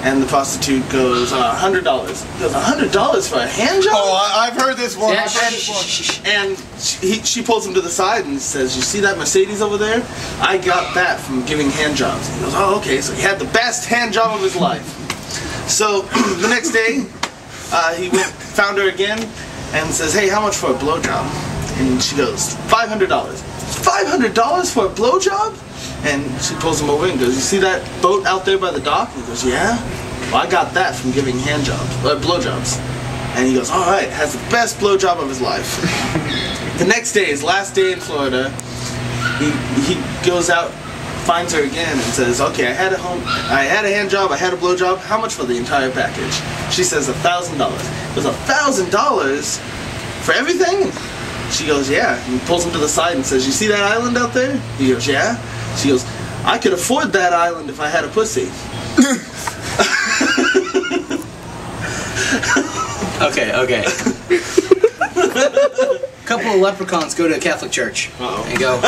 And the prostitute goes, $100. He goes, $100 for a hand job? Oh, I've heard this one. Yeah, And she pulls him to the side and says, you see that Mercedes over there? I got that from giving hand jobs. He goes, oh, okay. So he had the best hand job of his life. So the next day, he found her again and says, hey, how much for a blowjob? And she goes, $500. $500 for a blowjob? And she pulls him over and goes, you see that boat out there by the dock? And he goes, yeah. Well, I got that from giving hand jobs, blowjobs. And he goes, all right, has the best blowjob of his life. The next day, his last day in Florida, he goes out, finds her again, and says, okay, I had a hand job, I had a blowjob. How much for the entire package? She says $1,000. It was $1,000 for everything? She goes, yeah. And he pulls him to the side and says, you see that island out there? He goes, yeah. She goes, I could afford that island if I had a pussy. Okay. Couple of leprechauns go to a Catholic church and go.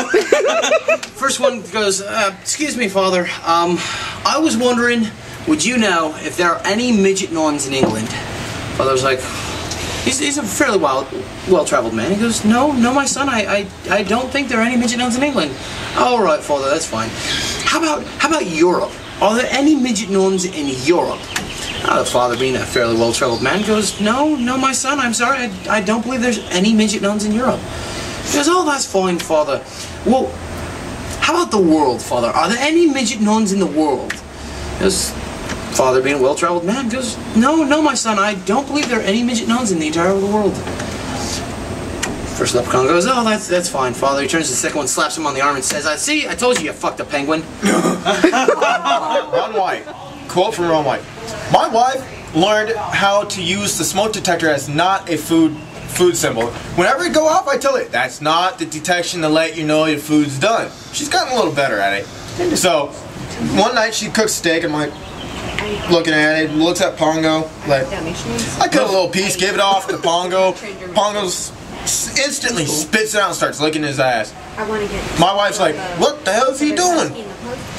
First one goes, excuse me, Father. I was wondering, would you know if there are any midget nuns in England? Father's like, he's a fairly well-traveled man. He goes, no, my son. I don't think there are any midget nuns in England. All right, Father, that's fine. How about Europe? Are there any midget nuns in Europe? The father, being a fairly well-traveled man, goes, no, my son, I'm sorry, I don't believe there's any midget nuns in Europe. He goes, oh, that's fine, Father. Well, how about the world, Father? Are there any midget nuns in the world? He goes, father, being a well-traveled man, goes, no, my son, I don't believe there are any midget nuns in the entire world. First leprechaun goes, oh, that's fine, Father. He turns to the second one, slaps him on the arm, and says, see, I told you fucked a penguin. Ron White. Quote from Ron White. My wife learned how to use the smoke detector as not a food symbol. Whenever it go off, I tell it, that's not the detection to let you know your food's done. She's gotten a little better at it. So, one night she cooks steak, and I'm like, looking at it, looks at Pongo, like, I cut a little piece, gave it off to Pongo. Pongo's instantly spits it out and starts licking his ass. My wife's like, what the hell is he doing?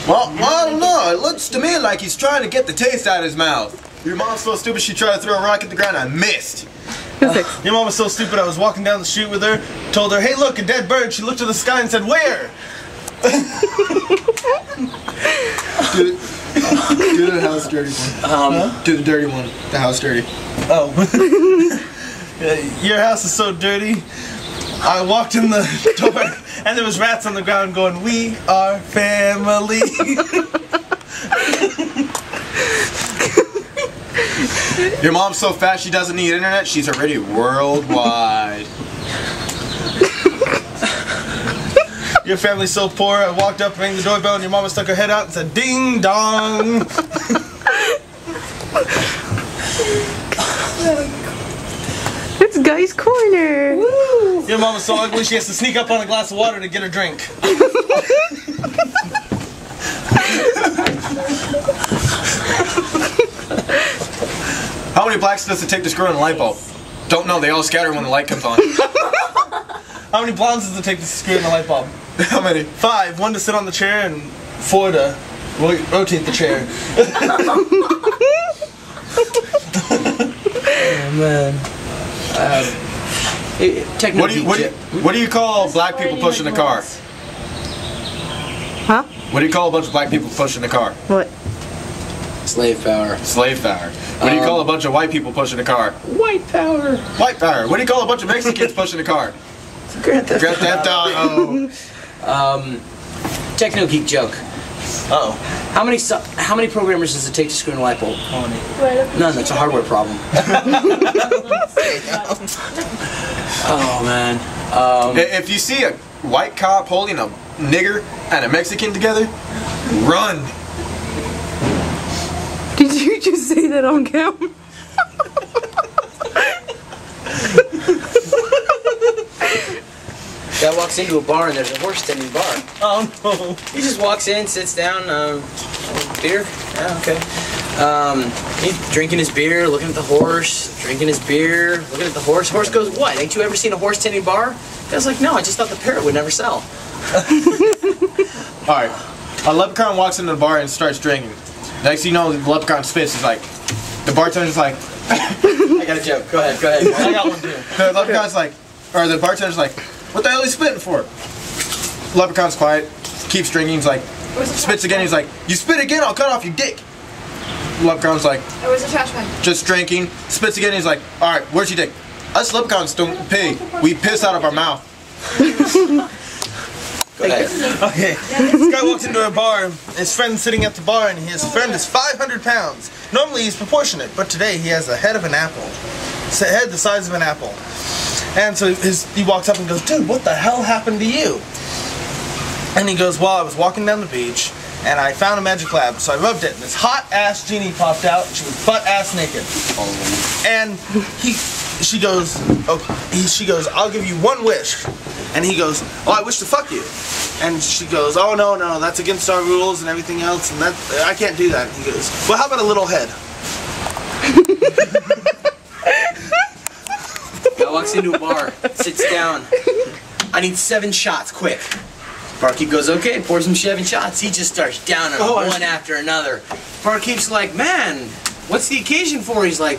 Well, I don't know. It looks to me like he's trying to get the taste out of his mouth. Your mom's so stupid she tried to throw a rock at the ground and I missed. Your mom was so stupid I was walking down the street with her, told her, hey look, a dead bird. She looked to the sky and said, where? Do the house dirty one. Do the dirty one. The house dirty. Oh. Your house is so dirty. I walked in the door and there was rats on the ground going, we are family. Your mom's so fat she doesn't need internet, she's already worldwide. Your family's so poor, I walked up, rang the doorbell, and your mama stuck her head out and said, ding dong. It's Guy's Corner. Woo. Your mama's so ugly she has to sneak up on a glass of water to get her drink. How many blacks does it take to screw in a light bulb? Don't know, they all scatter when the light comes on. How many blondes does it take to screw in the light bulb? How many? 5. 1 to sit on the chair and 4 to rotate the chair. Oh man. What do you call black people pushing the car? Huh? What do you call a bunch of black people pushing the car? What? Slave power. Slave power. What do you call a bunch of white people pushing the car? White power. White power. What do you call a bunch of Mexicans pushing the car? Grand Theft Auto. Techno geek joke. Uh-oh. How many programmers does it take to screw in a light bulb? None. That's a hardware problem. Oh man. If you see a white cop holding a nigger and a Mexican together, run. Did you just say that on camera? Guy walks into a bar and there's a horse tending bar. Oh no. He just walks in, sits down, beer? Yeah, okay. He's drinking his beer, looking at the horse, drinking his beer, looking at the horse. Horse goes, what? Ain't you ever seen a horse tending bar? Guy's like, no, I just thought the parrot would never sell. Alright. A leprechaun walks into the bar and starts drinking. Next thing you know, the leprechaun spits. Is like, the bartender's like, I got a joke. Go ahead. I got one too. the leprechaun's like, or the bartender's like, what the hell are you spitting for? Leprechaun's quiet, keeps drinking. He's like, spits again. He's like, you spit again, I'll cut off your dick. Leprechaun's like, It was a trash bag. just drinking. Spits again. He's like, all right, where's your dick? Us leprechauns don't pee. We piss out of our mouth. Go ahead. Okay, this guy walks into a bar, his friend's sitting at the bar, and his friend is 500 pounds. Normally he's proportionate, but today he has a head of an apple. It's a head the size of an apple. And so he walks up and goes, dude, what the hell happened to you? And he goes, well, I was walking down the beach, and I found a magic lab, so I rubbed it, and this hot-ass genie popped out, and she was butt-ass naked. And she goes, I'll give you one wish. And he goes, oh, I wish to fuck you. And she goes, oh, no, that's against our rules and everything else, and I can't do that. And he goes, well, how about a little head? Guy walks into a bar, sits down. I need 7 shots, quick. Barkeep goes, okay, pours him 7 shots. He just starts downing them one after another. Barkeep's like, man, what's the occasion for? He's like,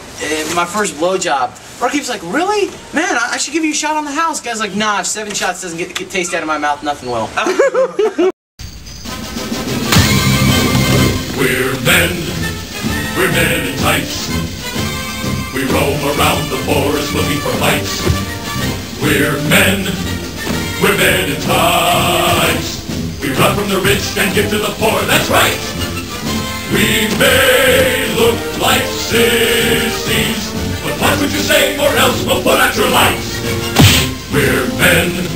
my first blowjob. Barkeep's like, really? Man, I should give you a shot on the house. Guy's like, nah, if 7 shots doesn't get the taste out of my mouth, nothing will. We're men in tights. We roam around the forest looking for lights. We're men in tights. We run from the rich and give to the poor, that's right. We may look like sissies, but what would you say, or else we'll put out your lights? We're men